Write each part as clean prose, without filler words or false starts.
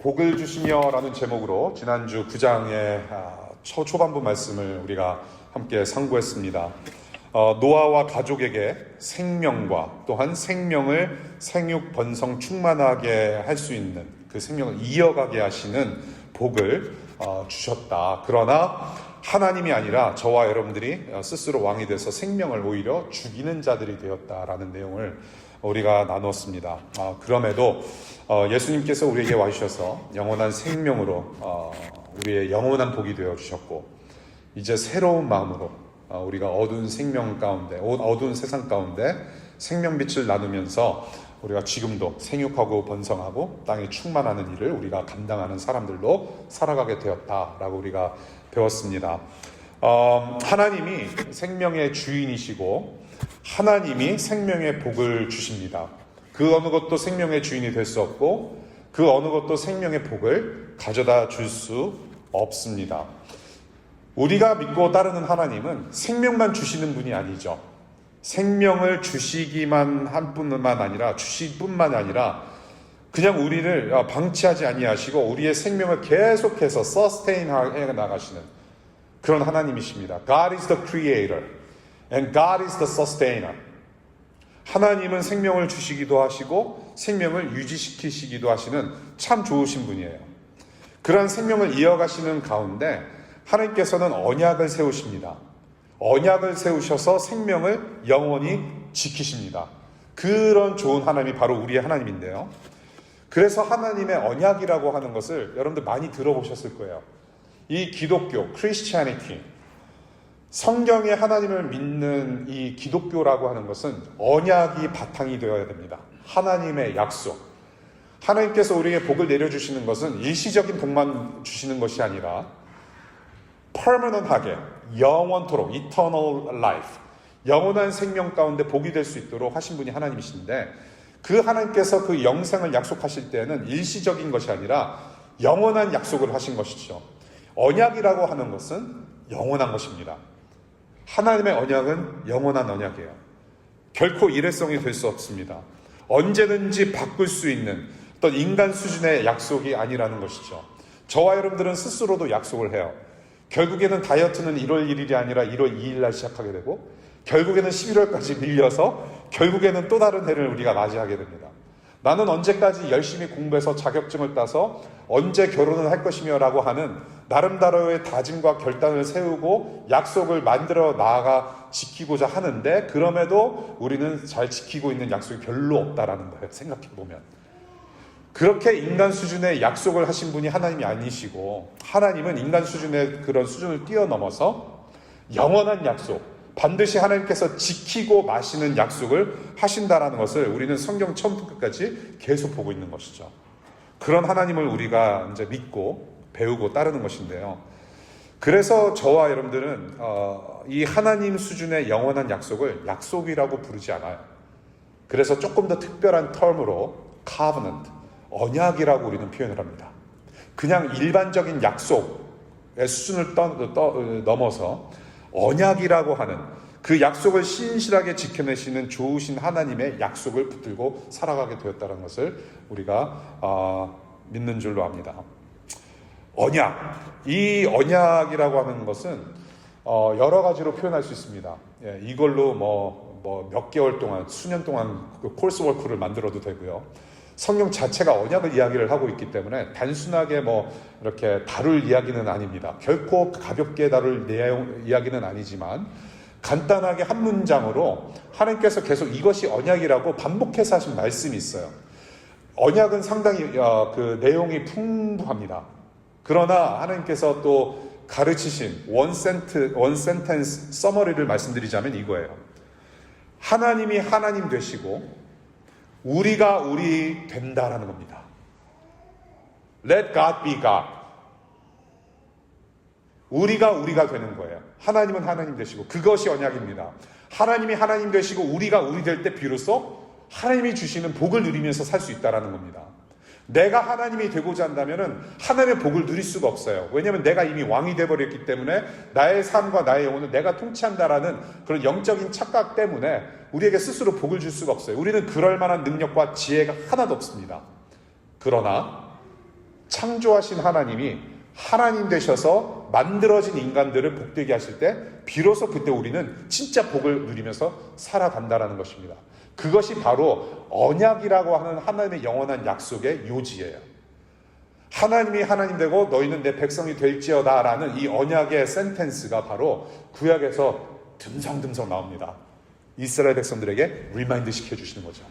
복을 주시며라는 제목으로 지난주 9장의 초반부 말씀을 우리가 함께 상고했습니다. 노아와 가족에게 생명과 또한 생명을 생육 번성 충만하게 할 수 있는 그 생명을 이어가게 하시는 복을 주셨다. 그러나 하나님이 아니라 저와 여러분들이 스스로 왕이 돼서 생명을 오히려 죽이는 자들이 되었다라는 내용을 우리가 나눴습니다. 그럼에도 예수님께서 우리에게 와주셔서 영원한 생명으로 우리의 영원한 복이 되어 주셨고, 이제 새로운 마음으로 우리가 어두운 생명 가운데, 어두운 세상 가운데 생명빛을 나누면서 우리가 지금도 생육하고 번성하고 땅에 충만하는 일을 우리가 감당하는 사람들로 살아가게 되었다라고 우리가 배웠습니다. 하나님이 생명의 주인이시고 하나님이 생명의 복을 주십니다. 그 어느 것도 생명의 주인이 될 수 없고 그 어느 것도 생명의 복을 가져다 줄 수 없습니다. 우리가 믿고 따르는 하나님은 생명만 주시는 분이 아니죠. 생명을 주시기만 한 뿐만 아니라 주실 뿐만 아니라 그냥 우리를 방치하지 아니하시고 우리의 생명을 계속해서 서스테인해 나가시는 그런 하나님이십니다. God is the creator and God is the sustainer. 하나님은 생명을 주시기도 하시고 생명을 유지시키시기도 하시는 참 좋으신 분이에요. 그러한 생명을 이어가시는 가운데 하나님께서는 언약을 세우십니다. 언약을 세우셔서 생명을 영원히 지키십니다. 그런 좋은 하나님이 바로 우리의 하나님인데요. 그래서 하나님의 언약이라고 하는 것을 여러분들 많이 들어보셨을 거예요. 이 기독교, Christianity, 성경의 하나님을 믿는 이 기독교라고 하는 것은 언약이 바탕이 되어야 됩니다. 하나님의 약속. 하나님께서 우리에게 복을 내려주시는 것은 일시적인 복만 주시는 것이 아니라 permanent하게, 영원토록, eternal life, 영원한 생명 가운데 복이 될 수 있도록 하신 분이 하나님이신데, 그 하나님께서 그 영생을 약속하실 때는 일시적인 것이 아니라 영원한 약속을 하신 것이죠. 언약이라고 하는 것은 영원한 것입니다. 하나님의 언약은 영원한 언약이에요. 결코 일회성이 될 수 없습니다. 언제든지 바꿀 수 있는 어떤 인간 수준의 약속이 아니라는 것이죠. 저와 여러분들은 스스로도 약속을 해요. 결국에는 다이어트는 1월 1일이 아니라 1월 2일 날 시작하게 되고, 결국에는 11월까지 밀려서 결국에는 또 다른 해를 우리가 맞이하게 됩니다. 나는 언제까지 열심히 공부해서 자격증을 따서 언제 결혼을 할 것이며 라고 하는 나름대로의 다짐과 결단을 세우고 약속을 만들어 나아가 지키고자 하는데, 그럼에도 우리는 잘 지키고 있는 약속이 별로 없다라는 거예요. 생각해보면. 그렇게 인간 수준의 약속을 하신 분이 하나님이 아니시고, 하나님은 인간 수준의 그런 수준을 뛰어넘어서 영원한 약속, 반드시 하나님께서 지키고 마시는 약속을 하신다라는 것을 우리는 성경 처음부터 끝까지 계속 보고 있는 것이죠. 그런 하나님을 우리가 이제 믿고 배우고 따르는 것인데요. 그래서 저와 여러분들은 이 하나님 수준의 영원한 약속을 약속이라고 부르지 않아요. 그래서 조금 더 특별한 term으로 covenant, 언약이라고 우리는 표현을 합니다. 그냥 일반적인 약속의 수준을 넘어서 언약이라고 하는 그 약속을 신실하게 지켜내시는 좋으신 하나님의 약속을 붙들고 살아가게 되었다는 것을 우리가 믿는 줄로 압니다. 언약, 이 언약이라고 하는 것은 여러 가지로 표현할 수 있습니다. 이걸로 몇 개월 동안, 수년 동안 그 코스워크를 만들어도 되고요. 성경 자체가 언약을 이야기를 하고 있기 때문에 단순하게 이렇게 다룰 이야기는 아닙니다. 결코 가볍게 다룰 내용 이야기는 아니지만 간단하게 한 문장으로 하나님께서 계속 이것이 언약이라고 반복해서 하신 말씀이 있어요. 언약은 상당히 그 내용이 풍부합니다. 그러나 하나님께서 또 가르치신 원 센텐스 서머리를 말씀드리자면 이거예요. 하나님이 하나님 되시고 우리가 우리 된다라는 겁니다. Let God be God. 우리가 되는 거예요. 하나님은 하나님 되시고 그것이 언약입니다. 하나님이 하나님 되시고 우리가 우리 될 때 비로소 하나님이 주시는 복을 누리면서 살 수 있다라는 겁니다. 내가 하나님이 되고자 한다면 하나님의 복을 누릴 수가 없어요. 왜냐하면 내가 이미 왕이 되어버렸기 때문에 나의 삶과 나의 영혼을 내가 통치한다라는 그런 영적인 착각 때문에 우리에게 스스로 복을 줄 수가 없어요. 우리는 그럴 만한 능력과 지혜가 하나도 없습니다. 그러나 창조하신 하나님이 하나님 되셔서 만들어진 인간들을 복되게 하실 때 비로소 그때 우리는 진짜 복을 누리면서 살아간다는 것입니다. 그것이 바로 언약이라고 하는 하나님의 영원한 약속의 요지예요. 하나님이 하나님 되고 너희는 내 백성이 될지어다 라는 이 언약의 센텐스가 바로 구약에서 듬성듬성 나옵니다. 이스라엘 백성들에게 리마인드 시켜주시는 거죠.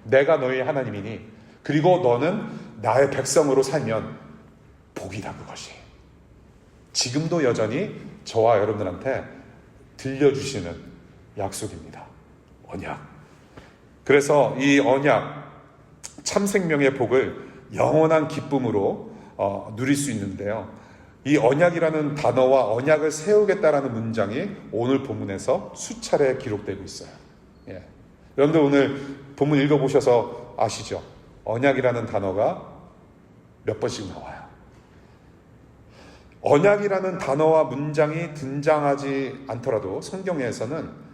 내가 너희 하나님이니 그리고 너는 나의 백성으로 살면 복이다 그것이. 지금도 여전히 저와 여러분들한테 들려주시는 약속입니다. 언약. 그래서 이 언약, 참 생명의 복을 영원한 기쁨으로 누릴 수 있는데요. 이 언약이라는 단어와 언약을 세우겠다라는 문장이 오늘 본문에서 수차례 기록되고 있어요. 예. 여러분들 오늘 본문 읽어보셔서 아시죠? 언약이라는 단어가 몇 번씩 나와요. 언약이라는 단어와 문장이 등장하지 않더라도 성경에서는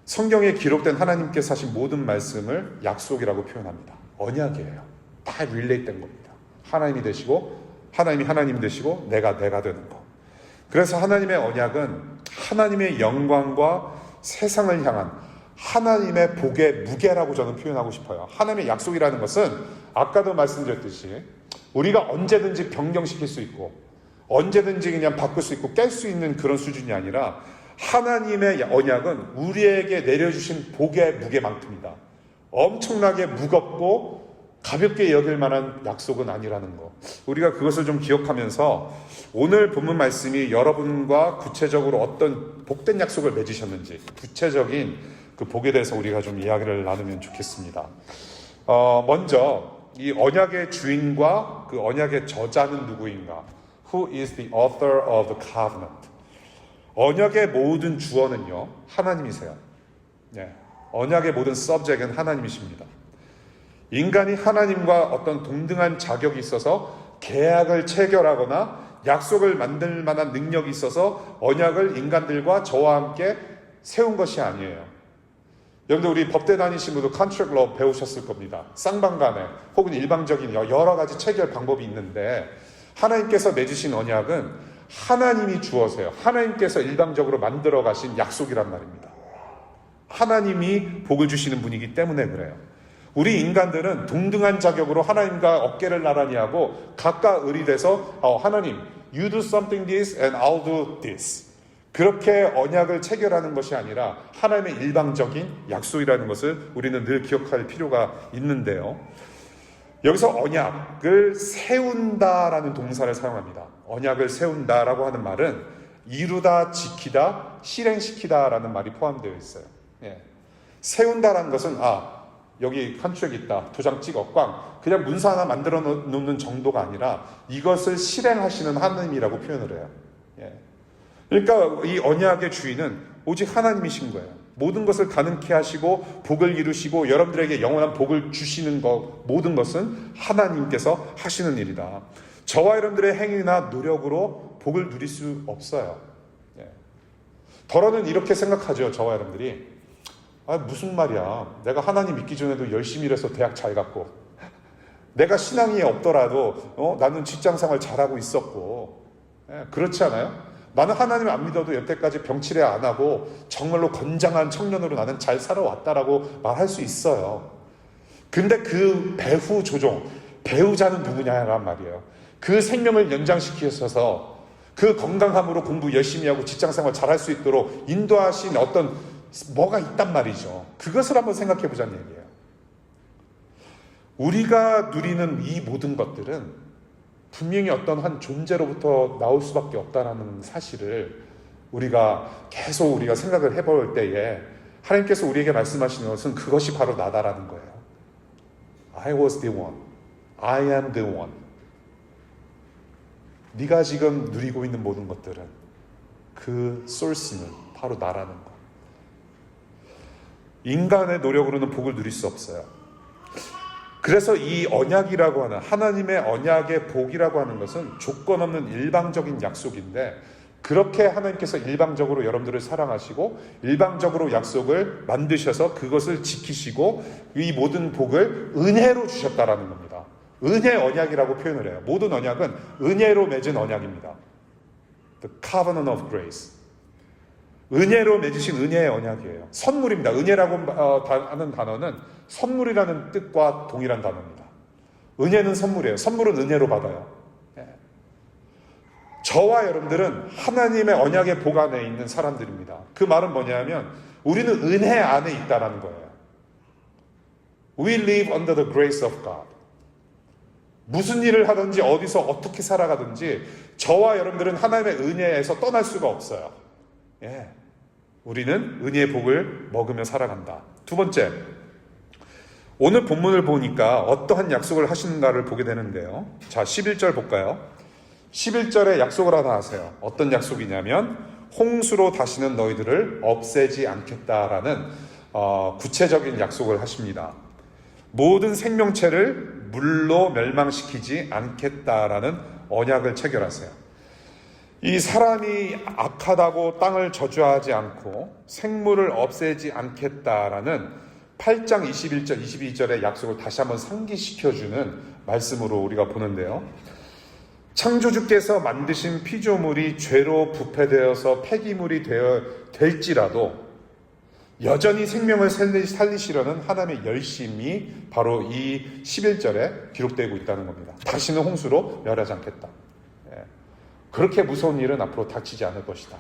성경에 기록된 하나님께서 하신 모든 말씀을 약속이라고 표현합니다. 언약이에요. 다 릴레이된 겁니다. 하나님이 되시고 하나님이 하나님 되시고 내가 되는 거. 그래서 하나님의 언약은 하나님의 영광과 세상을 향한 하나님의 복의 무게라고 저는 표현하고 싶어요. 하나님의 약속이라는 것은 아까도 말씀드렸듯이 우리가 언제든지 변경시킬 수 있고 언제든지 그냥 바꿀 수 있고 깰 수 있는 그런 수준이 아니라 하나님의 언약은 우리에게 내려주신 복의 무게만큼이다. 엄청나게 무겁고 가볍게 여길 만한 약속은 아니라는 거. 우리가 그것을 좀 기억하면서 오늘 본문 말씀이 여러분과 구체적으로 어떤 복된 약속을 맺으셨는지 구체적인 그 복에 대해서 우리가 좀 이야기를 나누면 좋겠습니다. 먼저 이 언약의 주인과 그 언약의 저자는 누구인가? Who is the author of the covenant? 언약의 모든 주어는요 하나님이세요. 네. 언약의 모든 subject은 하나님이십니다. 인간이 하나님과 어떤 동등한 자격이 있어서 계약을 체결하거나 약속을 만들 만한 능력이 있어서 언약을 인간들과 저와 함께 세운 것이 아니에요. 여러분들 우리 법대 다니신 분도 contract law 배우셨을 겁니다. 쌍방간에 혹은 일방적인 여러 가지 체결 방법이 있는데 하나님께서 맺으신 언약은 하나님이 주어서요. 하나님께서 일방적으로 만들어 가신 약속이란 말입니다. 하나님이 복을 주시는 분이기 때문에 그래요. 우리 인간들은 동등한 자격으로 하나님과 어깨를 나란히 하고 각각 의리돼서 하나님, you do something this and I'll do this. 그렇게 언약을 체결하는 것이 아니라 하나님의 일방적인 약속이라는 것을 우리는 늘 기억할 필요가 있는데요. 여기서 언약을 세운다라는 동사를 사용합니다. 언약을 세운다라고 하는 말은 이루다, 지키다, 실행시키다라는 말이 포함되어 있어요. 예. 세운다라는 것은 여기 컨트랙 있다. 도장 찍어 꽝. 그냥 문서 하나 만들어 놓는 정도가 아니라 이것을 실행하시는 하나님이라고 표현을 해요. 예. 그러니까 이 언약의 주인은 오직 하나님이신 거예요. 모든 것을 가능케 하시고 복을 이루시고 여러분들에게 영원한 복을 주시는 것 모든 것은 하나님께서 하시는 일이다. 저와 여러분들의 행위나 노력으로 복을 누릴 수 없어요. 예. 더러는 이렇게 생각하죠. 저와 여러분들이 무슨 말이야. 내가 하나님 믿기 전에도 열심히 일해서 대학 잘 갔고 내가 신앙이 없더라도 나는 직장생활 잘하고 있었고 그렇지 않아요? 나는 하나님을 안 믿어도 여태까지 병치레 안 하고 정말로 건장한 청년으로 나는 잘 살아왔다라고 말할 수 있어요. 근데 그 배후 조종, 배우자는 누구냐란 말이에요. 그 생명을 연장시키셔서 그 건강함으로 공부 열심히 하고 직장생활 잘할 수 있도록 인도하신 어떤 뭐가 있단 말이죠. 그것을 한번 생각해 보자는 얘기예요. 우리가 누리는 이 모든 것들은 분명히 어떤 한 존재로부터 나올 수밖에 없다는 사실을 우리가 계속 생각을 해볼 때에 하나님께서 우리에게 말씀하시는 것은 그것이 바로 나다라는 거예요. I was the one. I am the one. 네가 지금 누리고 있는 모든 것들은 그 소스는 바로 나라는 거. 인간의 노력으로는 복을 누릴 수 없어요. 그래서 이 언약이라고 하는 하나님의 언약의 복이라고 하는 것은 조건 없는 일방적인 약속인데 그렇게 하나님께서 일방적으로 여러분들을 사랑하시고 일방적으로 약속을 만드셔서 그것을 지키시고 이 모든 복을 은혜로 주셨다라는 겁니다. 은혜 언약이라고 표현을 해요. 모든 언약은 은혜로 맺은 언약입니다. The covenant of grace. 은혜로 맺으신 은혜의 언약이에요. 선물입니다. 은혜라고 하는 단어는 선물이라는 뜻과 동일한 단어입니다. 은혜는 선물이에요. 선물은 은혜로 받아요. 저와 여러분들은 하나님의 언약의 복 안에 있는 사람들입니다. 그 말은 뭐냐면 우리는 은혜 안에 있다라는 거예요. We live under the grace of God. 무슨 일을 하든지 어디서 어떻게 살아가든지 저와 여러분들은 하나님의 은혜에서 떠날 수가 없어요. 우리는 은혜의 복을 먹으며 살아간다. 두 번째, 오늘 본문을 보니까 어떠한 약속을 하시는가를 보게 되는데요. 자, 11절 볼까요? 11절에 약속을 하나 하세요. 어떤 약속이냐면 홍수로 다시는 너희들을 없애지 않겠다라는 구체적인 약속을 하십니다. 모든 생명체를 물로 멸망시키지 않겠다라는 언약을 체결하세요. 이 사람이 악하다고 땅을 저주하지 않고 생물을 없애지 않겠다라는 8장 21절, 22절의 약속을 다시 한번 상기시켜주는 말씀으로 우리가 보는데요. 창조주께서 만드신 피조물이 죄로 부패되어서 폐기물이 될지라도 여전히 생명을 살리시려는 하나님의 열심이 바로 이 11절에 기록되고 있다는 겁니다. 다시는 홍수로 멸하지 않겠다. 그렇게 무서운 일은 앞으로 닥치지 않을 것이다.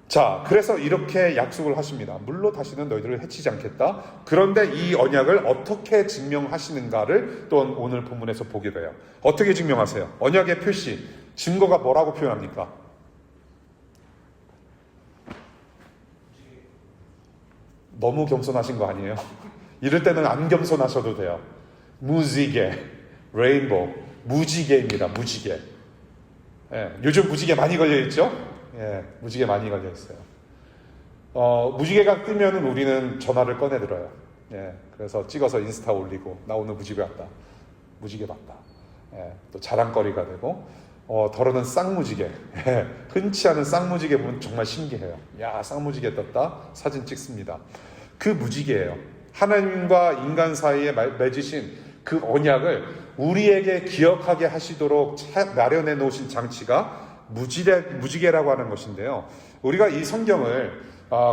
자, 그래서 이렇게 약속을 하십니다. 물로 다시는 너희들을 해치지 않겠다. 그런데 이 언약을 어떻게 증명하시는가를 또 오늘 본문에서 보게 돼요. 어떻게 증명하세요? 언약의 표시, 증거가 뭐라고 표현합니까? 너무 겸손하신 거 아니에요? 이럴 때는 안 겸손하셔도 돼요. 무지개, 레인보우, 무지개입니다. 무지개. 요즘 무지개 많이 걸려있죠? 무지개 많이 걸려있어요. 무지개가 뜨면은 우리는 전화를 꺼내들어요. 그래서 찍어서 인스타 올리고, 나 오늘 무지개 왔다. 무지개 봤다. 또 자랑거리가 되고, 더러는 쌍무지개. 흔치 않은 쌍무지개 보면 정말 신기해요. 야, 쌍무지개 떴다. 사진 찍습니다. 그 무지개예요. 하나님과 인간 사이에 맺으신 그 언약을 우리에게 기억하게 하시도록 마련해 놓으신 장치가 무지개라고 하는 것인데요. 우리가 이 성경을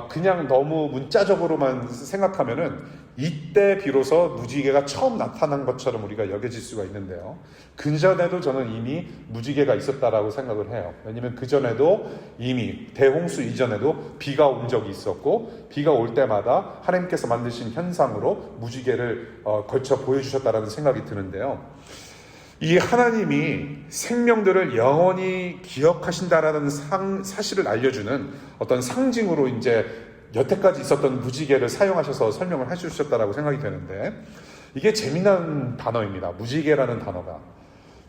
그냥 너무 문자적으로만 생각하면은 이때 비로소 무지개가 처음 나타난 것처럼 우리가 여겨질 수가 있는데요. 근전에도 저는 이미 무지개가 있었다라고 생각을 해요. 왜냐하면 그전에도 이미 대홍수 이전에도 비가 온 적이 있었고, 비가 올 때마다 하나님께서 만드신 현상으로 무지개를 걸쳐 보여주셨다라는 생각이 드는데요. 이 하나님이 생명들을 영원히 기억하신다라는 사실을 알려주는 어떤 상징으로 이제 여태까지 있었던 무지개를 사용하셔서 설명을 해주셨다라고 생각이 되는데, 이게 재미난 단어입니다. 무지개라는 단어가.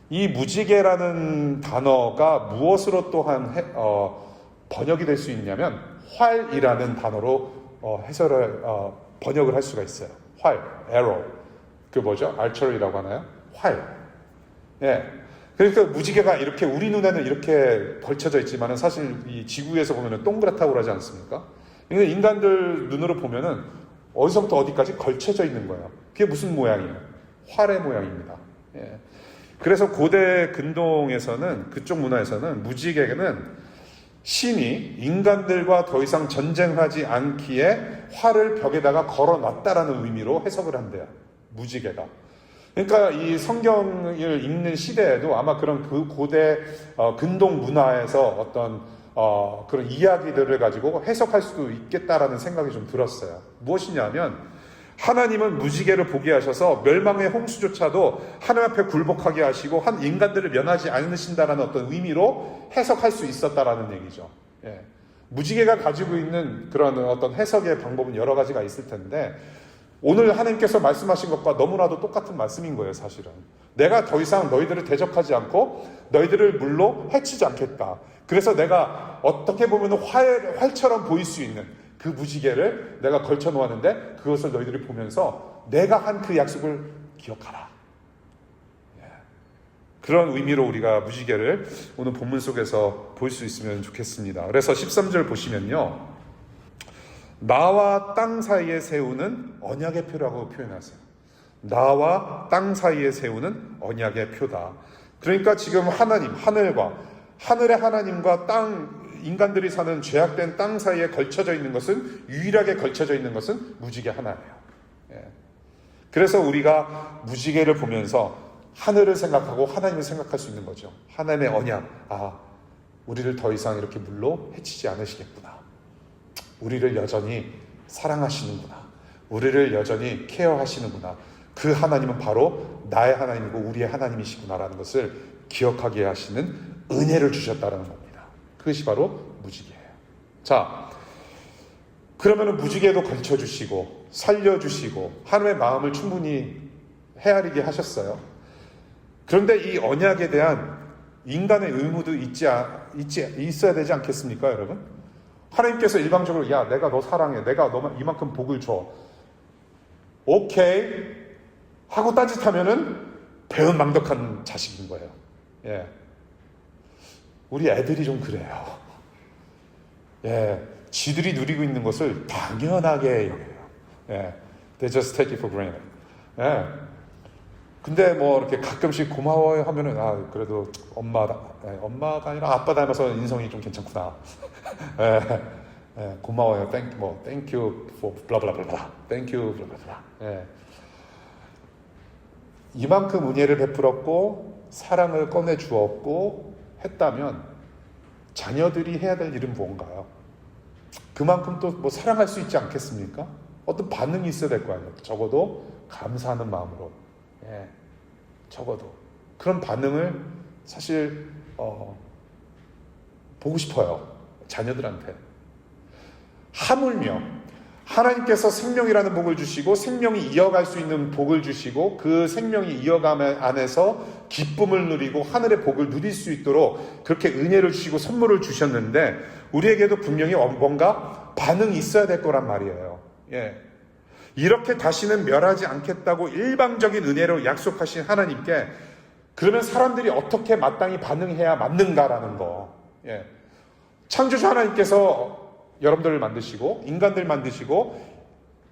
이 무지개라는 단어가 무엇으로 또한 번역이 될 수 있냐면 활이라는 단어로 번역을 할 수가 있어요. 활, arrow. 그 뭐죠? archery라고 하나요? 활. 그러니까 무지개가 이렇게 우리 눈에는 이렇게 걸쳐져 있지만은 사실 이 지구에서 보면은 동그랗다고 그러지 않습니까? 그러니까 인간들 눈으로 보면은 어디서부터 어디까지 걸쳐져 있는 거예요. 그게 무슨 모양이에요? 활의 모양입니다. 그래서 고대 근동에서는, 그쪽 문화에서는 무지개는 신이 인간들과 더 이상 전쟁하지 않기에 활을 벽에다가 걸어놨다라는 의미로 해석을 한대요. 무지개가. 그러니까 이 성경을 읽는 시대에도 아마 그런 그 고대 근동 문화에서 어떤 그런 이야기들을 가지고 해석할 수도 있겠다라는 생각이 좀 들었어요. 무엇이냐면 하나님은 무지개를 보게 하셔서 멸망의 홍수조차도 하나님 앞에 굴복하게 하시고 한 인간들을 면하지 않으신다라는 어떤 의미로 해석할 수 있었다라는 얘기죠. 무지개가 가지고 있는 그런 어떤 해석의 방법은 여러 가지가 있을 텐데, 오늘 하나님께서 말씀하신 것과 너무나도 똑같은 말씀인 거예요, 사실은. 내가 더 이상 너희들을 대적하지 않고 너희들을 물로 해치지 않겠다. 그래서 내가 어떻게 보면 활처럼 보일 수 있는 그 무지개를 내가 걸쳐 놓았는데 그것을 너희들이 보면서 내가 한 그 약속을 기억하라. 그런 의미로 우리가 무지개를 오늘 본문 속에서 볼 수 있으면 좋겠습니다. 그래서 13절 보시면요. 나와 땅 사이에 세우는 언약의 표라고 표현하세요. 나와 땅 사이에 세우는 언약의 표다. 그러니까 지금 하나님, 하늘의 하나님과 인간들이 사는 죄악된 땅 사이에 걸쳐져 있는 것은, 유일하게 걸쳐져 있는 것은 무지개 하나예요. 예. 그래서 우리가 무지개를 보면서 하늘을 생각하고 하나님을 생각할 수 있는 거죠. 하나님의 언약, 우리를 더 이상 이렇게 물로 해치지 않으시겠구나. 우리를 여전히 사랑하시는구나. 우리를 여전히 케어하시는구나. 그 하나님은 바로 나의 하나님이고 우리의 하나님이시구나라는 것을 기억하게 하시는 은혜를 주셨다는 겁니다. 그것이 바로 무지개예요. 자, 그러면 무지개도 걸쳐주시고 살려주시고 하나님의 마음을 충분히 헤아리게 하셨어요. 그런데 이 언약에 대한 인간의 의무도 있어야 되지 않겠습니까, 여러분? 하나님께서 일방적으로 내가 너 사랑해, 내가 너 이만큼 복을 줘, 오케이 하고 딴짓하면은 배은망덕한 자식인 거예요. 예, 우리 애들이 좀 그래요. 예, 지들이 누리고 있는 것을 당연하게 여겨요. 예, they just take it for granted. 예. 근데 뭐 이렇게 가끔씩 고마워요 하면은 그래도 엄마가 아니라 아빠 닮아서 인성이 좀 괜찮구나. 고마워요. thank you for blah blah blah blah. thank you blah blah blah. 이만큼 은혜를 베풀었고 사랑을 꺼내 주었고 했다면 자녀들이 해야 될 일은 뭔가요? 그만큼 또 뭐 사랑할 수 있지 않겠습니까? 어떤 반응이 있어야 될 거 아니에요. 적어도 감사하는 마음으로. 적어도 그런 반응을 사실 보고 싶어요. 자녀들한테. 하물며 하나님께서 생명이라는 복을 주시고 생명이 이어갈 수 있는 복을 주시고 그 생명이 이어감 안에서 기쁨을 누리고 하늘의 복을 누릴 수 있도록 그렇게 은혜를 주시고 선물을 주셨는데 우리에게도 분명히 뭔가 반응이 있어야 될 거란 말이에요. 이렇게 다시는 멸하지 않겠다고 일방적인 은혜로 약속하신 하나님께 그러면 사람들이 어떻게 마땅히 반응해야 맞는가라는 거. 창조주 하나님께서 여러분들을 만드시고 인간들 만드시고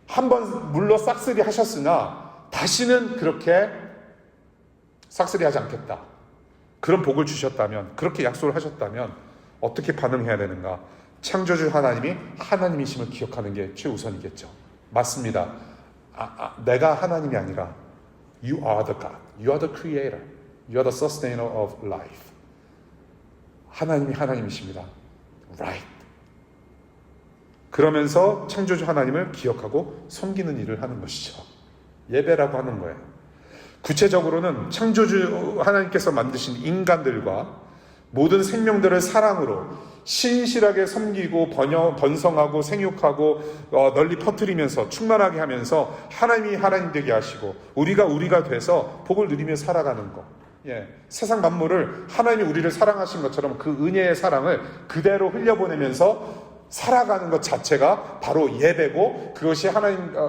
한번 물로 싹쓸이 하셨으나 다시는 그렇게 싹쓸이 하지 않겠다. 그런 복을 주셨다면, 그렇게 약속을 하셨다면 어떻게 반응해야 되는가? 창조주 하나님이 하나님이심을 기억하는 게 최우선이겠죠. 맞습니다. 내가 하나님이 아니라 You are the God. You are the creator. You are the sustainer of life. 하나님이 하나님이십니다. Right. 그러면서 창조주 하나님을 기억하고 섬기는 일을 하는 것이죠. 예배라고 하는 거예요. 구체적으로는 창조주 하나님께서 만드신 인간들과 모든 생명들을 사랑으로 신실하게 섬기고 번성하고 생육하고 널리 퍼뜨리면서 충만하게 하면서 하나님이 하나님 되게 하시고 우리가 돼서 복을 누리며 살아가는 것. 세상 만물을 하나님이 우리를 사랑하신 것처럼 그 은혜의 사랑을 그대로 흘려보내면서 살아가는 것 자체가 바로 예배고 그것이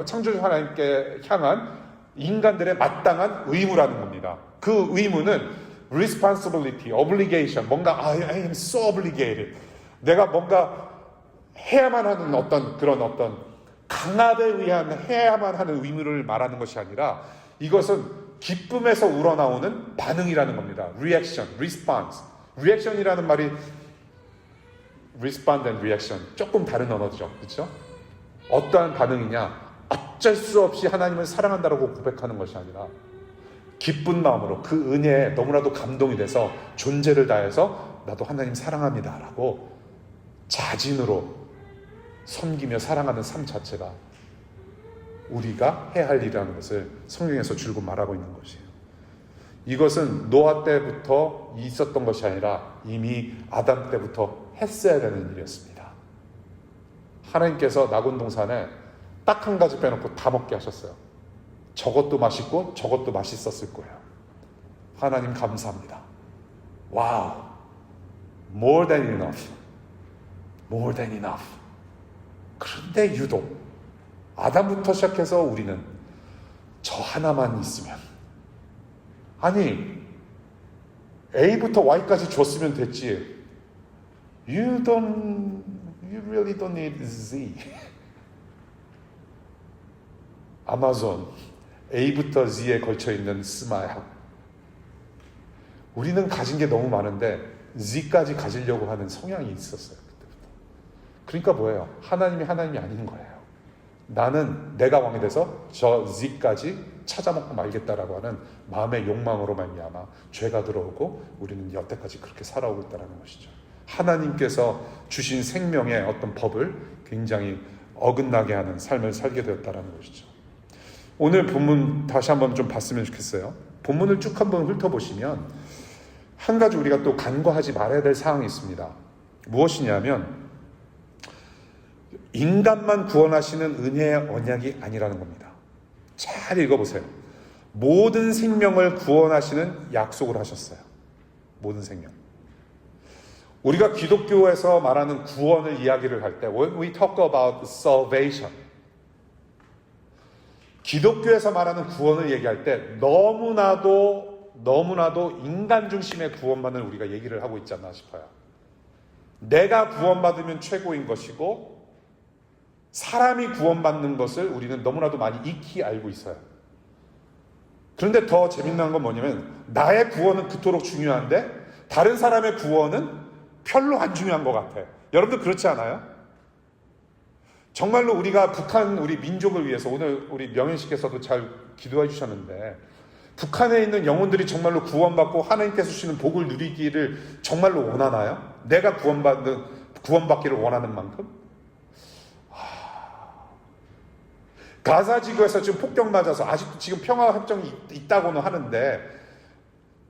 창조주 하나님께 향한 인간들의 마땅한 의무라는 겁니다. 그 의무는 responsibility, obligation, 뭔가 I am so obligated. 내가 뭔가 해야만 하는 어떤 강압에 의한 해야만 하는 의무를 말하는 것이 아니라 이것은 기쁨에서 우러나오는 반응이라는 겁니다. reaction, response. reaction이라는 말이 respond and reaction 조금 다른 언어죠. 그렇죠? 어떠한 반응이냐? 어쩔 수 없이 하나님을 사랑한다고 고백하는 것이 아니라 기쁜 마음으로 그 은혜에 너무나도 감동이 돼서 존재를 다해서 나도 하나님 사랑합니다 라고 자진으로 섬기며 사랑하는 삶 자체가 우리가 해야 할 일이라는 것을 성경에서 줄곧 말하고 있는 것이에요. 이것은 노아 때부터 있었던 것이 아니라 이미 아담 때부터 했어야 되는 일이었습니다. 하나님께서 낙원동산에 딱 한 가지 빼놓고 다 먹게 하셨어요. 저것도 맛있고 저것도 맛있었을 거예요. 하나님 감사합니다. 와우, more than enough, more than enough. 그런데 유독 아담부터 시작해서 우리는 저 하나만 있으면, 아니 A부터 Y까지 줬으면 됐지. You really don't need Z. 아마존, A부터 Z에 걸쳐 있는 스마일. 우리는 가진 게 너무 많은데 Z까지 가지려고 하는 성향이 있었어요. 그때부터. 그러니까 뭐예요? 하나님이 아닌 거예요. 나는 내가 왕이 돼서 저 Z까지 찾아먹고 말겠다라고 하는 마음의 욕망으로 말미암아 죄가 들어오고 우리는 여태까지 그렇게 살아오고 있다는 것이죠. 하나님께서 주신 생명의 어떤 법을 굉장히 어긋나게 하는 삶을 살게 되었다는 것이죠. 오늘 본문 다시 한번 좀 봤으면 좋겠어요. 본문을 쭉 한번 훑어보시면 한 가지 우리가 또 간과하지 말아야 될 사항이 있습니다. 무엇이냐면 인간만 구원하시는 은혜의 언약이 아니라는 겁니다. 잘 읽어보세요. 모든 생명을 구원하시는 약속을 하셨어요. 모든 생명. 우리가 기독교에서 말하는 구원을 이야기를 할 때 when we talk about salvation, 기독교에서 말하는 구원을 얘기할 때 너무나도 인간 중심의 구원만을 우리가 얘기를 하고 있지 않나 싶어요. 내가 구원받으면 최고인 것이고 사람이 구원받는 것을 우리는 너무나도 많이 익히 알고 있어요. 그런데 더 재미난 건 뭐냐면 나의 구원은 그토록 중요한데 다른 사람의 구원은 별로 안 중요한 것 같아요. 여러분들 그렇지 않아요? 정말로 우리가 북한 우리 민족을 위해서 오늘 우리 명현 씨께서도 잘 기도해 주셨는데 북한에 있는 영혼들이 정말로 구원받고 하나님께서 주시는 복을 누리기를 정말로 원하나요? 내가 구원받기를 원하는 만큼? 가자 지구에서 지금 폭격 맞아서 아직도 지금 평화협정이 있다고는 하는데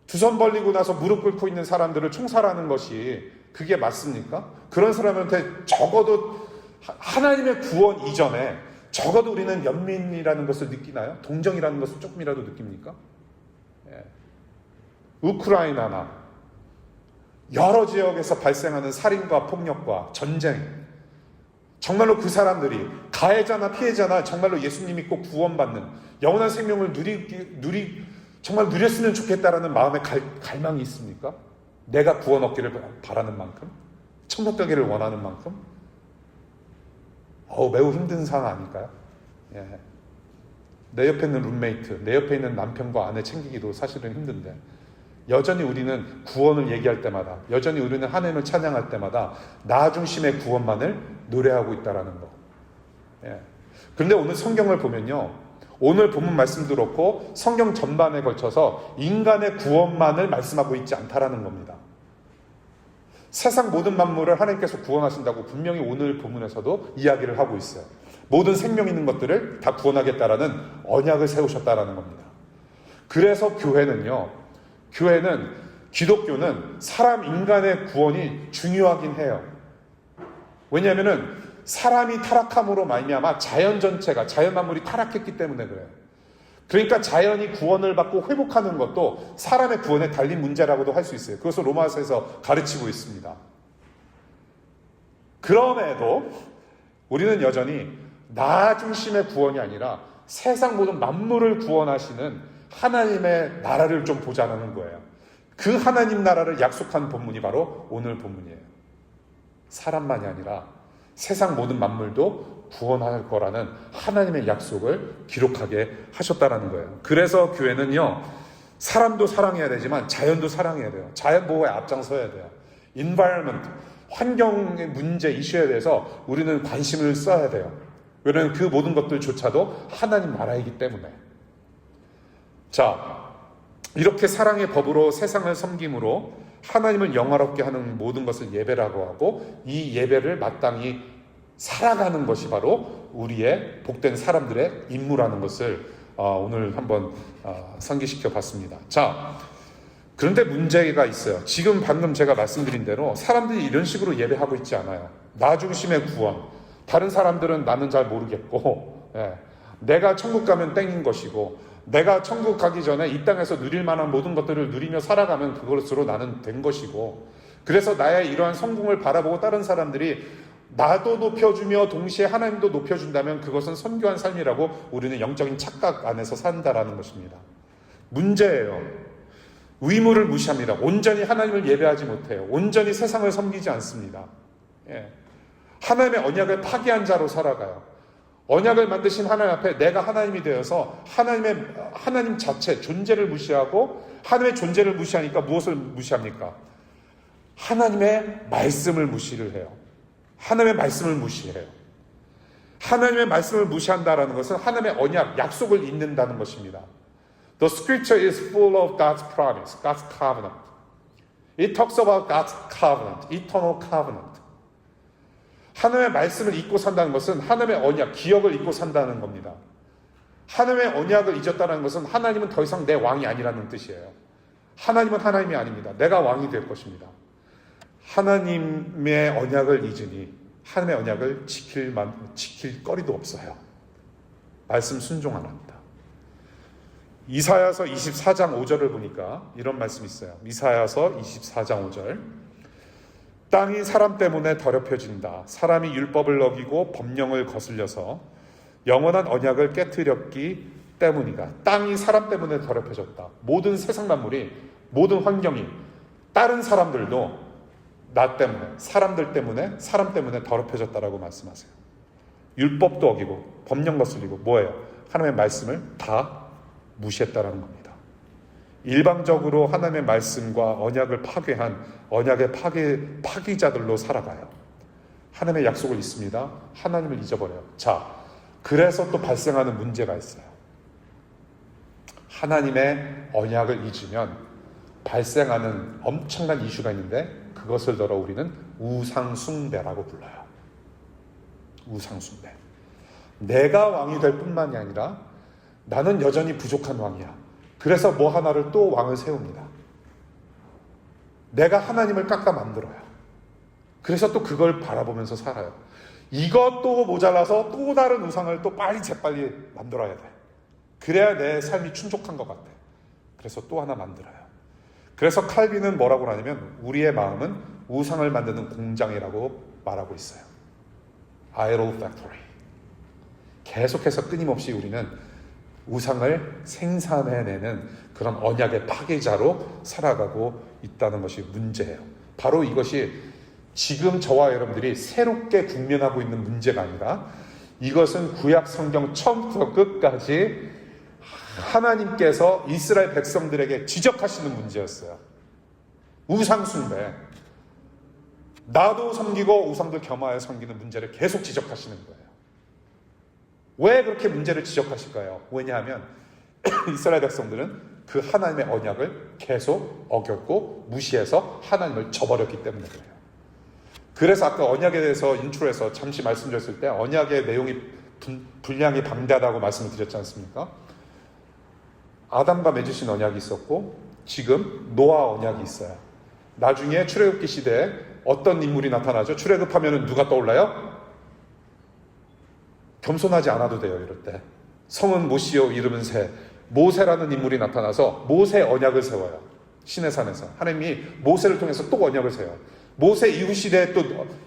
두 손 벌리고 나서 무릎 꿇고 있는 사람들을 총살하는 것이 그게 맞습니까? 그런 사람한테 적어도 하나님의 구원 이전에 적어도 우리는 연민이라는 것을 느끼나요? 동정이라는 것을 조금이라도 느낍니까? 예. 우크라이나나 여러 지역에서 발생하는 살인과 폭력과 전쟁, 정말로 그 사람들이 가해자나 피해자나 정말로 예수님 믿고 구원받는 영원한 생명을 정말 누렸으면 좋겠다라는 마음의 갈망이 있습니까? 내가 구원 얻기를 바라는 만큼, 천국 가기를 원하는 만큼, 매우 힘든 상황 아닐까요? 예. 내 옆에 있는 룸메이트, 내 옆에 있는 남편과 아내 챙기기도 사실은 힘든데 여전히 우리는 구원을 얘기할 때마다, 여전히 우리는 하나님을 찬양할 때마다 나 중심의 구원만을 노래하고 있다는 거. 예. 그런데 오늘 성경을 보면요, 오늘 본문 말씀도 그렇고 성경 전반에 걸쳐서 인간의 구원만을 말씀하고 있지 않다라는 겁니다. 세상 모든 만물을 하나님께서 구원하신다고 분명히 오늘 본문에서도 이야기를 하고 있어요. 모든 생명 있는 것들을 다 구원하겠다라는 언약을 세우셨다라는 겁니다. 그래서 기독교는 사람 인간의 구원이 중요하긴 해요. 왜냐하면은 사람이 타락함으로 말미암아 자연 전체가, 자연 만물이 타락했기 때문에 그래요. 그러니까 자연이 구원을 받고 회복하는 것도 사람의 구원에 달린 문제라고도 할 수 있어요. 그것을 로마서에서 가르치고 있습니다. 그럼에도 우리는 여전히 나 중심의 구원이 아니라 세상 모든 만물을 구원하시는 하나님의 나라를 좀 보자는 거예요. 그 하나님 나라를 약속한 본문이 바로 오늘 본문이에요. 사람만이 아니라 세상 모든 만물도 구원할 거라는 하나님의 약속을 기록하게 하셨다는 거예요. 그래서 교회는요, 사람도 사랑해야 되지만 자연도 사랑해야 돼요. 자연 보호에 앞장서야 돼요. environment, 환경의 문제 이슈에 대해서 우리는 관심을 써야 돼요. 왜냐하면 그 모든 것들조차도 하나님 나라이기 때문에. 자, 이렇게 사랑의 법으로 세상을 섬김으로 하나님을 영화롭게 하는 모든 것을 예배라고 하고 이 예배를 마땅히 살아가는 것이 바로 우리의 복된 사람들의 임무라는 것을 오늘 한번 상기시켜 봤습니다. 자, 그런데 문제가 있어요. 지금 방금 제가 말씀드린 대로 사람들이 이런 식으로 예배하고 있지 않아요. 나 중심의 구원. 다른 사람들은 나는 잘 모르겠고, 내가 천국 가면 땡인 것이고, 내가 천국 가기 전에 이 땅에서 누릴 만한 모든 것들을 누리며 살아가면 그것으로 나는 된 것이고, 그래서 나의 이러한 성공을 바라보고 다른 사람들이 나도 높여주며 동시에 하나님도 높여준다면 그것은 선교한 삶이라고 우리는 영적인 착각 안에서 산다라는 것입니다. 문제예요. 의무를 무시합니다. 온전히 하나님을 예배하지 못해요. 온전히 세상을 섬기지 않습니다. 하나님의 언약을 파기한 자로 살아가요. 언약을 만드신 하나님 앞에 내가 하나님이 되어서 하나님 자체 존재를 무시하고 하나님의 존재를 무시하니까 무엇을 무시합니까? 하나님의 말씀을 무시를 해요. 하나님의 말씀을 무시해요. 하나님의 말씀을 무시한다라는 것은 하나님의 언약, 약속을 잊는다는 것입니다. The scripture is full of God's promise, God's covenant. It talks about God's covenant, eternal covenant. 하나님의 말씀을 잊고 산다는 것은 하나님의 언약, 기억을 잊고 산다는 겁니다. 하나님의 언약을 잊었다는 것은 하나님은 더 이상 내 왕이 아니라는 뜻이에요. 하나님은 하나님이 아닙니다. 내가 왕이 될 것입니다. 하나님의 언약을 잊으니 하나님의 언약을 지킬 거리도 없어요. 말씀 순종 안 합니다. 이사야서 24장 5절을 보니까 이런 말씀이 있어요. 이사야서 24장 5절. 땅이 사람 때문에 더럽혀진다. 사람이 율법을 어기고 법령을 거슬려서 영원한 언약을 깨트렸기 때문이다. 땅이 사람 때문에 더럽혀졌다. 모든 세상 만물이, 모든 환경이, 다른 사람들도 나 때문에, 사람들 때문에, 사람 때문에 더럽혀졌다라고 말씀하세요. 율법도 어기고 법령 거슬리고 뭐예요? 하나님의 말씀을 다 무시했다라는 겁니다. 일방적으로 하나님의 말씀과 언약을 파괴한 언약의 파기자들로 살아가요. 하나님의 약속을 잊습니다. 하나님을 잊어버려요. 자, 그래서 또 발생하는 문제가 있어요. 하나님의 언약을 잊으면 발생하는 엄청난 이슈가 있는데 그것을 더러 우리는 우상숭배라고 불러요. 우상숭배. 내가 왕이 될 뿐만이 아니라 나는 여전히 부족한 왕이야. 그래서 뭐 하나를 또 왕을 세웁니다. 내가 하나님을 깎아 만들어요. 그래서 또 그걸 바라보면서 살아요. 이것도 모자라서 또 다른 우상을 또 재빨리 만들어야 돼. 그래야 내 삶이 충족한 것 같아. 그래서 또 하나 만들어요. 그래서 칼빈은 뭐라고 하냐면 우리의 마음은 우상을 만드는 공장이라고 말하고 있어요. Idol Factory. 계속해서 끊임없이 우리는 우상을 생산해내는 그런 언약의 파괴자로 살아가고 있다는 것이 문제예요. 바로 이것이 지금 저와 여러분들이 새롭게 국면하고 있는 문제가 아니라 이것은 구약 성경 처음부터 끝까지 하나님께서 이스라엘 백성들에게 지적하시는 문제였어요. 우상 숭배. 나도 섬기고 우상도 겸하여 섬기는 문제를 계속 지적하시는 거예요. 왜 그렇게 문제를 지적하실까요? 왜냐하면 이스라엘 백성들은 그 하나님의 언약을 계속 어겼고 무시해서 하나님을 저버렸기 때문에 그래요. 그래서 아까 언약에 대해서 인트로에서 잠시 말씀드렸을 때 언약의 내용이 분량이 방대하다고 말씀을 드렸지 않습니까? 아담과 맺으신 언약이 있었고 지금 노아 언약이 있어요. 나중에 출애굽기 시대에 어떤 인물이 나타나죠? 출애굽하면 누가 떠올라요? 겸손하지 않아도 돼요. 이럴 때 성은 모시요 이름은 새. 모세라는 인물이 나타나서 모세 언약을 세워요. 시내산에서 하나님이 모세를 통해서 또 언약을 세워요. 모세 이후 시대에 또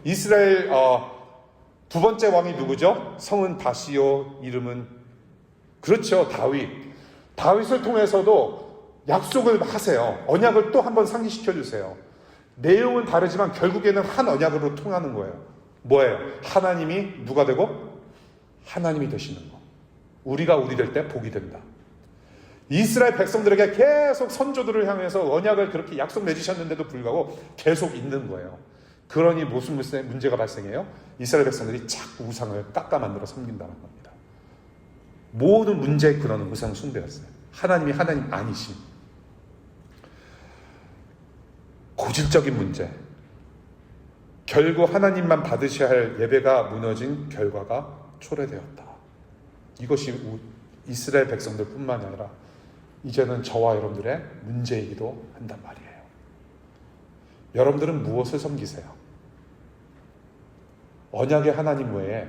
이스라엘 두 번째 왕이 누구죠? 성은 다시요 이름은 그렇죠. 다윗을 통해서도 약속을 하세요. 언약을 또 한번 상기시켜 주세요. 내용은 다르지만 결국에는 한 언약으로 통하는 거예요. 뭐예요? 하나님이 누가 되고? 하나님이 되시는 거. 우리가 우리 될 때 복이 된다. 이스라엘 백성들에게 계속 선조들을 향해서 언약을 그렇게 약속 맺으셨는데도 불구하고 계속 있는 거예요. 그러니 무슨 문제가 발생해요? 이스라엘 백성들이 자꾸 우상을 깎아 만들어 섬긴다는 겁니다. 모든 문제의 근원은 우상 숭배였어요. 하나님이 하나님 아니심. 고질적인 문제. 결국 하나님만 받으셔야 할 예배가 무너진 결과가 초래되었다. 이것이 이스라엘 백성들 뿐만이 아니라 이제는 저와 여러분들의 문제이기도 한단 말이에요. 여러분들은 무엇을 섬기세요? 언약의 하나님 외에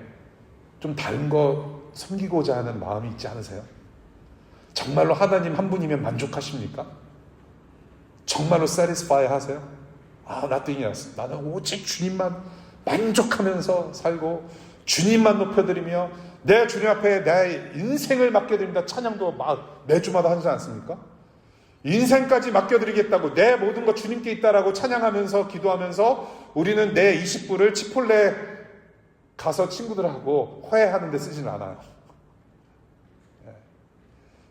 좀 다른 거 섬기고자 하는 마음이 있지 않으세요? 정말로 하나님 한 분이면 만족하십니까? 정말로 satisfy 하세요? nothing이었어. 나는 오직 주님만 만족하면서 살고 주님만 높여드리며 내 주님 앞에 내 인생을 맡겨드립니다. 찬양도 매주마다 하지 않습니까? 인생까지 맡겨드리겠다고 내 모든 것 주님께 있다라고 찬양하면서 기도하면서 우리는 내 20불을 치폴레 가서 친구들하고 화해하는 데 쓰지는 않아요.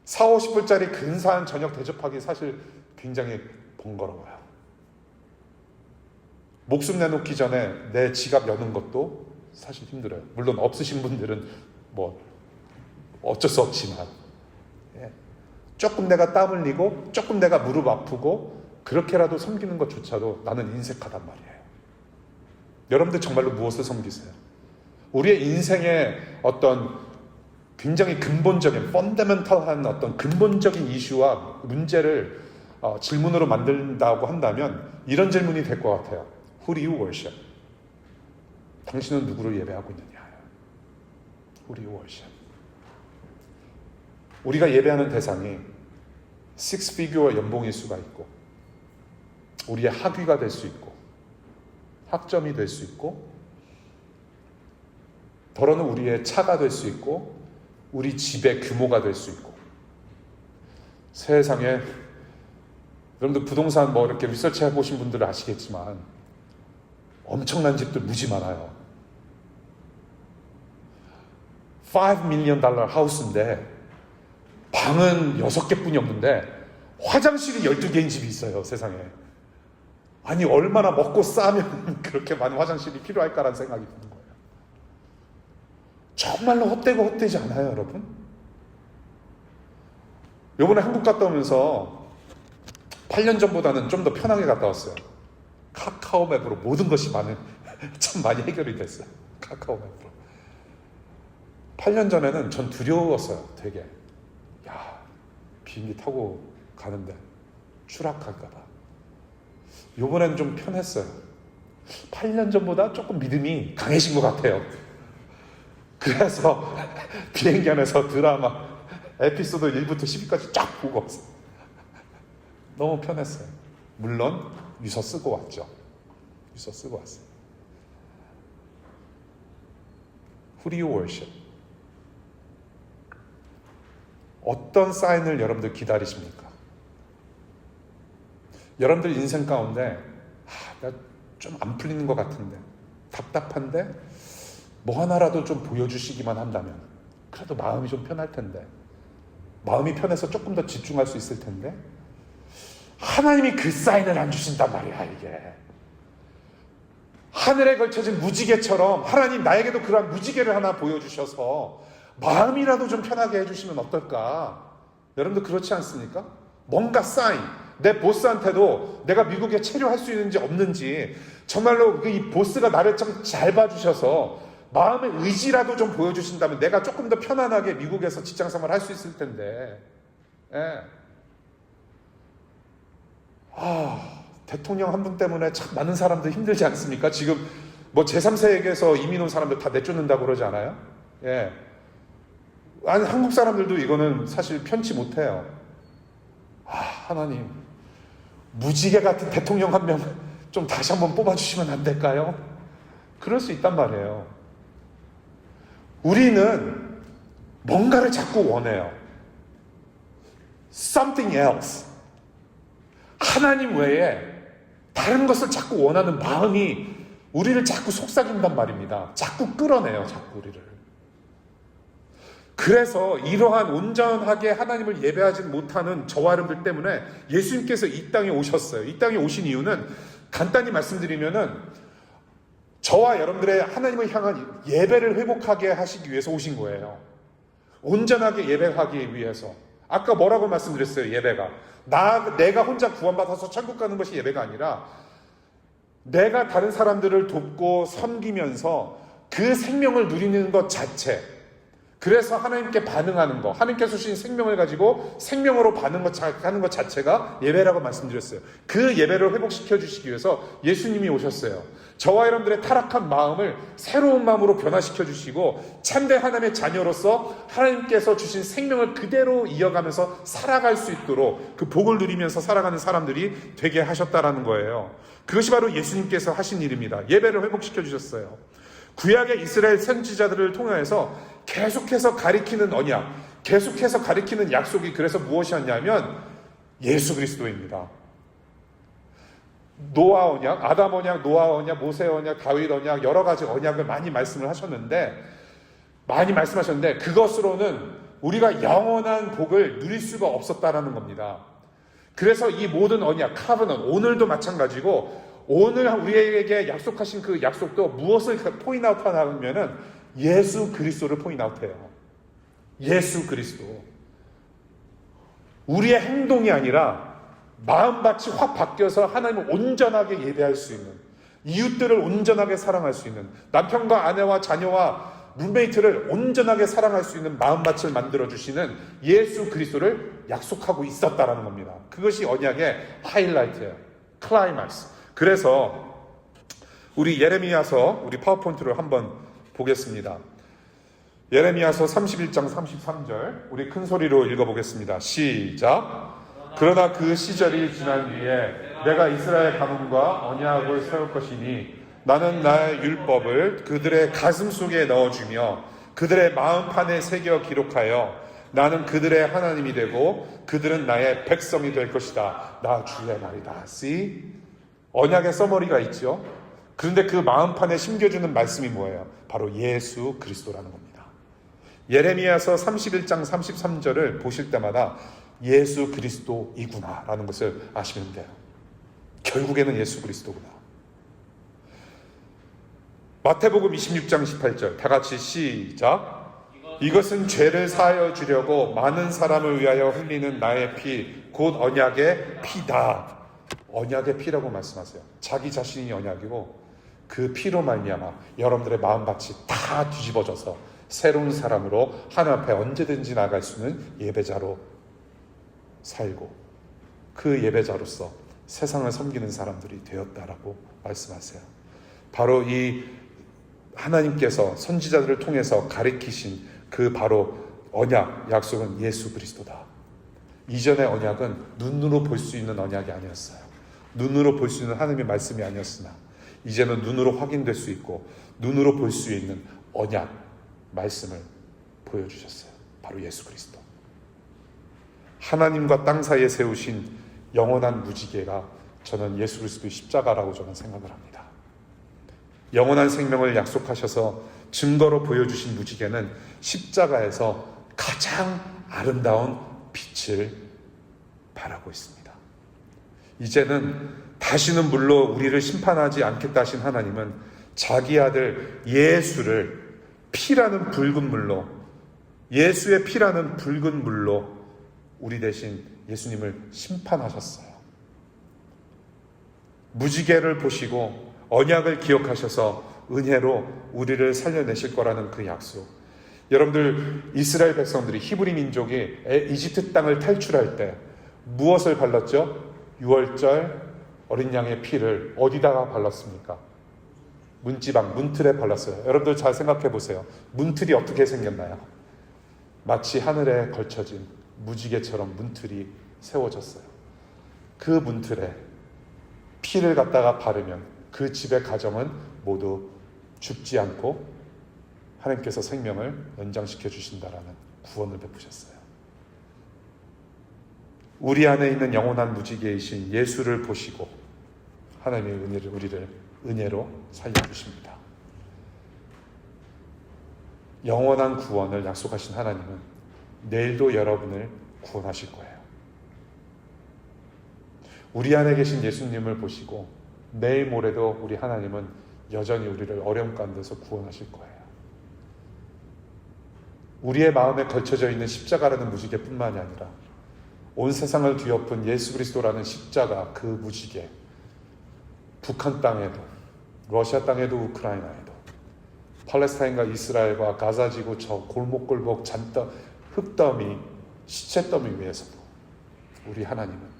4, 50불짜리 근사한 저녁 대접하기 사실 굉장히 번거로워요. 목숨 내놓기 전에 내 지갑 여는 것도 사실 힘들어요. 물론 없으신 분들은 뭐 어쩔 수 없지만 조금 내가 땀 흘리고 조금 내가 무릎 아프고 그렇게라도 섬기는 것조차도 나는 인색하단 말이에요. 여러분들 정말로 무엇을 섬기세요? 우리의 인생의 어떤 굉장히 근본적인 펀더멘털한 어떤 근본적인 이슈와 문제를 질문으로 만든다고 한다면 이런 질문이 될 것 같아요. Who do you worship? 당신은 누구를 예배하고 있느냐? Who do you worship? 우리가 예배하는 대상이 six figure 연봉일 수가 있고 우리의 학위가 될 수 있고 학점이 될 수 있고 더러는 우리의 차가 될 수 있고 우리 집의 규모가 될 수 있고 세상에 여러분들 부동산 뭐 이렇게 리서치 해보신 분들은 아시겠지만 엄청난 집들 무지 많아요. $5 million 하우스인데 방은 6개뿐이 없는데 화장실이 12개인 집이 있어요. 세상에. 아니 얼마나 먹고 싸면 그렇게 많은 화장실이 필요할까라는 생각이 드는 거예요. 정말로 헛되고 헛되지 않아요, 여러분? 요번에 한국 갔다 오면서 8년 전보다는 좀 더 편하게 갔다 왔어요. 카카오 맵으로 모든 것이 참 많이 해결이 됐어요. 카카오 맵으로. 8년 전에는 전 두려웠어요, 되게. 야, 비행기 타고 가는데 추락할까봐. 요번엔 좀 편했어요. 8년 전보다 조금 믿음이 강해진 것 같아요. 그래서 비행기 안에서 드라마 에피소드 1부터 10위까지 쫙 보고 왔어요. 너무 편했어요. 물론 유서 쓰고 왔죠. 유서 쓰고 왔어요. Who do you worship? 어떤 사인을 여러분들 기다리십니까? 여러분들 인생 가운데 나 좀 안 풀리는 것 같은데 답답한데 뭐 하나라도 좀 보여주시기만 한다면 그래도 마음이 좀 편할 텐데 마음이 편해서 조금 더 집중할 수 있을 텐데 하나님이 그 사인을 안 주신단 말이야. 이게 하늘에 걸쳐진 무지개처럼 하나님 나에게도 그러한 무지개를 하나 보여주셔서 마음이라도 좀 편하게 해주시면 어떨까? 여러분들 그렇지 않습니까? 뭔가 사인, 내 보스한테도 내가 미국에 체류할 수 있는지 없는지 정말로 이 보스가 나를 좀 잘 봐주셔서 마음의 의지라도 좀 보여주신다면 내가 조금 더 편안하게 미국에서 직장생활 할 수 있을 텐데. 예. 대통령 한 분 때문에 참 많은 사람들 힘들지 않습니까? 지금 뭐 제3세계에서 이민 온 사람들 다 내쫓는다고 그러지 않아요? 예. 아니, 한국 사람들도 이거는 사실 편치 못해요. 하나님, 무지개 같은 대통령 한 명 좀 다시 한번 뽑아주시면 안 될까요? 그럴 수 있단 말이에요. 우리는 뭔가를 자꾸 원해요. Something else. 하나님 외에 다른 것을 자꾸 원하는 마음이 우리를 자꾸 속삭인단 말입니다. 자꾸 끌어내요, 자꾸 우리를. 그래서 이러한 온전하게 하나님을 예배하지 못하는 저와 여러분들 때문에 예수님께서 이 땅에 오셨어요. 이 땅에 오신 이유는 간단히 말씀드리면은 저와 여러분들의 하나님을 향한 예배를 회복하게 하시기 위해서 오신 거예요. 온전하게 예배하기 위해서. 아까 뭐라고 말씀드렸어요, 예배가. 내가 혼자 구원받아서 천국 가는 것이 예배가 아니라 내가 다른 사람들을 돕고 섬기면서 그 생명을 누리는 것 자체. 그래서 하나님께 반응하는 것, 하나님께서 주신 생명을 가지고 생명으로 반응하는 것 자체가 예배라고 말씀드렸어요. 그 예배를 회복시켜 주시기 위해서 예수님이 오셨어요. 저와 여러분들의 타락한 마음을 새로운 마음으로 변화시켜 주시고 참된 하나님의 자녀로서 하나님께서 주신 생명을 그대로 이어가면서 살아갈 수 있도록 그 복을 누리면서 살아가는 사람들이 되게 하셨다라는 거예요. 그것이 바로 예수님께서 하신 일입니다. 예배를 회복시켜 주셨어요. 구약의 이스라엘 선지자들을 통해서 계속해서 가리키는 언약, 계속해서 가리키는 약속이 그래서 무엇이었냐면 예수 그리스도입니다. 노아 언약, 아담 언약, 노아 언약, 모세 언약, 다윗 언약, 여러 가지 언약을 많이 말씀하셨는데 그것으로는 우리가 영원한 복을 누릴 수가 없었다라는 겁니다. 그래서 이 모든 언약, 카브는 오늘도 마찬가지고, 오늘 우리에게 약속하신 그 약속도 무엇을 포인트아웃 하냐면은 예수 그리스도를 포인트아웃해요. 예수 그리스도. 우리의 행동이 아니라 마음밭이 확 바뀌어서 하나님을 온전하게 예배할 수 있는, 이웃들을 온전하게 사랑할 수 있는, 남편과 아내와 자녀와 룸메이트를 온전하게 사랑할 수 있는 마음밭을 만들어주시는 예수 그리스도를 약속하고 있었다라는 겁니다. 그것이 언약의 하이라이트예요. 클라이막스. 그래서 우리 예레미야서, 우리 파워포인트를 한번 보겠습니다. 예레미야서 31장 33절 우리 큰 소리로 읽어보겠습니다. 시작. 그러나 그 시절이 지난 뒤에 내가 이스라엘 가문과 언약을 세울 것이니 나는 나의 율법을 그들의 가슴 속에 넣어주며 그들의 마음판에 새겨 기록하여 나는 그들의 하나님이 되고 그들은 나의 백성이 될 것이다. 나 주의 말이다. See? 언약의 서머리가 있죠. 그런데 그 마음판에 심겨주는 말씀이 뭐예요? 바로 예수 그리스도라는 겁니다. 예레미야서 31장 33절을 보실 때마다 예수 그리스도이구나 라는 것을 아시면 돼요. 결국에는 예수 그리스도구나. 마태복음 26장 18절 다 같이 시작. 이것은 죄를 사하여 주려고 많은 사람을 위하여 흘리는 나의 피, 곧 언약의 피다. 언약의 피라고 말씀하세요. 자기 자신이 언약이고 그 피로 말미암아 여러분들의 마음밭이 다 뒤집어져서 새로운 사람으로 하나님 앞에 언제든지 나갈 수 있는 예배자로 살고 그 예배자로서 세상을 섬기는 사람들이 되었다라고 말씀하세요. 바로 이 하나님께서 선지자들을 통해서 가리키신 그 바로 언약, 약속은 예수 그리스도다. 이전의 언약은 눈으로 볼 수 있는 언약이 아니었어요. 눈으로 볼 수 있는 하나님의 말씀이 아니었으나 이제는 눈으로 확인될 수 있고 눈으로 볼 수 있는 언약, 말씀을 보여주셨어요. 바로 예수 그리스도. 하나님과 땅 사이에 세우신 영원한 무지개가 저는 예수 그리스도의 십자가라고 저는 생각을 합니다. 영원한 생명을 약속하셔서 증거로 보여주신 무지개는 십자가에서 가장 아름다운 빛을 발하고 있습니다. 이제는 다시는 물로 우리를 심판하지 않겠다 하신 하나님은 자기 아들 예수를 피라는 붉은 물로, 예수의 피라는 붉은 물로 우리 대신 예수님을 심판하셨어요. 무지개를 보시고 언약을 기억하셔서 은혜로 우리를 살려내실 거라는 그 약속. 여러분들 이스라엘 백성들이 히브리 민족이 이집트 땅을 탈출할 때 무엇을 발랐죠? 유월절 어린 양의 피를 어디다가 발랐습니까? 문지방, 문틀에 발랐어요. 여러분들 잘 생각해 보세요. 문틀이 어떻게 생겼나요? 마치 하늘에 걸쳐진 무지개처럼 문틀이 세워졌어요. 그 문틀에 피를 갖다가 바르면 그 집의 가정은 모두 죽지 않고 하나님께서 생명을 연장시켜 주신다라는 구원을 베푸셨어요. 우리 안에 있는 영원한 무지개이신 예수를 보시고 하나님의 은혜를 우리를 은혜로 살려주십니다. 영원한 구원을 약속하신 하나님은 내일도 여러분을 구원하실 거예요. 우리 안에 계신 예수님을 보시고 내일 모레도 우리 하나님은 여전히 우리를 어려움 가운데서 구원하실 거예요. 우리의 마음에 걸쳐져 있는 십자가라는 무지개뿐만이 아니라 온 세상을 뒤엎은 예수 그리스도라는 십자가, 그 무지개, 북한 땅에도, 러시아 땅에도, 우크라이나에도, 팔레스타인과 이스라엘과 가자지구 저 골목골목 잔떡 흙더미, 시체더미 위에서도 우리 하나님은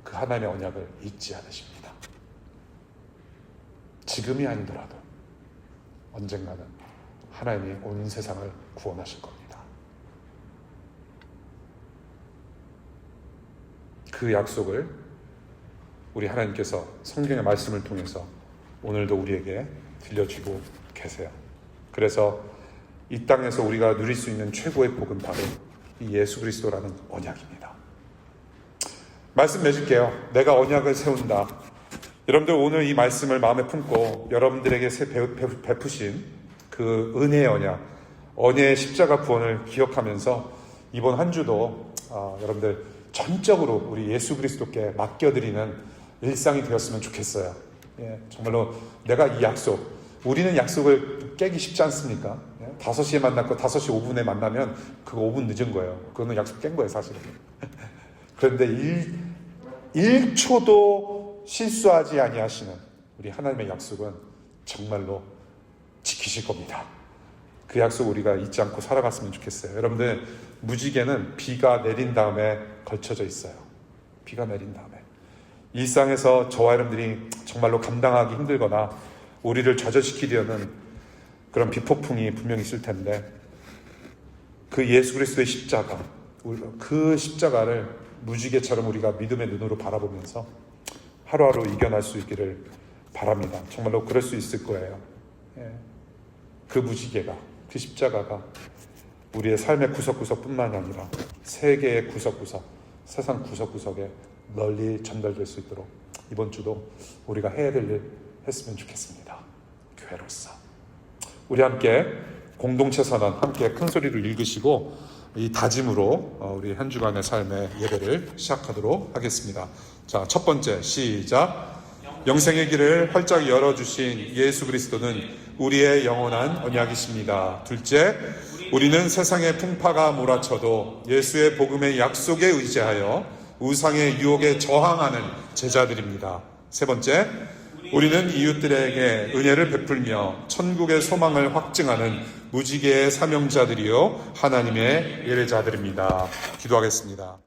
그 하나님의 언약을 잊지 않으십니다. 지금이 아니더라도 언젠가는 하나님이 온 세상을 구원하실 겁니다. 그 약속을 우리 하나님께서 성경의 말씀을 통해서 오늘도 우리에게 들려주고 계세요. 그래서 이 땅에서 우리가 누릴 수 있는 최고의 복은 바로 이 예수 그리스도라는 언약입니다. 말씀 맺을게요. 내가 언약을 세운다. 여러분들 오늘 이 말씀을 마음에 품고 여러분들에게 베푸신 그 은혜의 언약의 십자가 구원을 기억하면서 이번 한 주도 여러분들 전적으로 우리 예수 그리스도께 맡겨드리는 일상이 되었으면 좋겠어요. 예, 정말로 내가 이 약속, 우리는 약속을 깨기 쉽지 않습니까? 5시에 만났고 5시 5분에 만나면 그거 5분 늦은 거예요. 그거는 약속 깬 거예요, 사실은. 그런데 1초도 실수하지 아니하시는 우리 하나님의 약속은 정말로 지키실 겁니다. 그 약속 우리가 잊지 않고 살아갔으면 좋겠어요. 여러분들, 무지개는 비가 내린 다음에 걸쳐져 있어요. 비가 내린 다음에. 일상에서 저와 여러분들이 정말로 감당하기 힘들거나 우리를 좌절시키려는 그런 비폭풍이 분명히 있을 텐데, 그 예수 그리스도의 십자가, 그 십자가를 무지개처럼 우리가 믿음의 눈으로 바라보면서 하루하루 이겨날 수 있기를 바랍니다. 정말로 그럴 수 있을 거예요. 그 무지개가, 그 십자가가 우리의 삶의 구석구석뿐만 아니라 세계의 구석구석, 세상 구석구석에 널리 전달될 수 있도록 이번 주도 우리가 해야 될 일 했으면 좋겠습니다. 교회로서 우리 함께 공동체 선언 함께 큰 소리를 읽으시고 이 다짐으로 우리 한 주간의 삶의 예배를 시작하도록 하겠습니다. 자, 첫 번째 시작. 영생의 길을 활짝 열어주신 예수 그리스도는 우리의 영원한 언약이십니다. 둘째, 우리는 세상의 풍파가 몰아쳐도 예수의 복음의 약속에 의지하여 우상의 유혹에 저항하는 제자들입니다. 세 번째, 우리는 이웃들에게 은혜를 베풀며 천국의 소망을 확증하는 무지개의 사명자들이요 하나님의 예배자들입니다. 기도하겠습니다.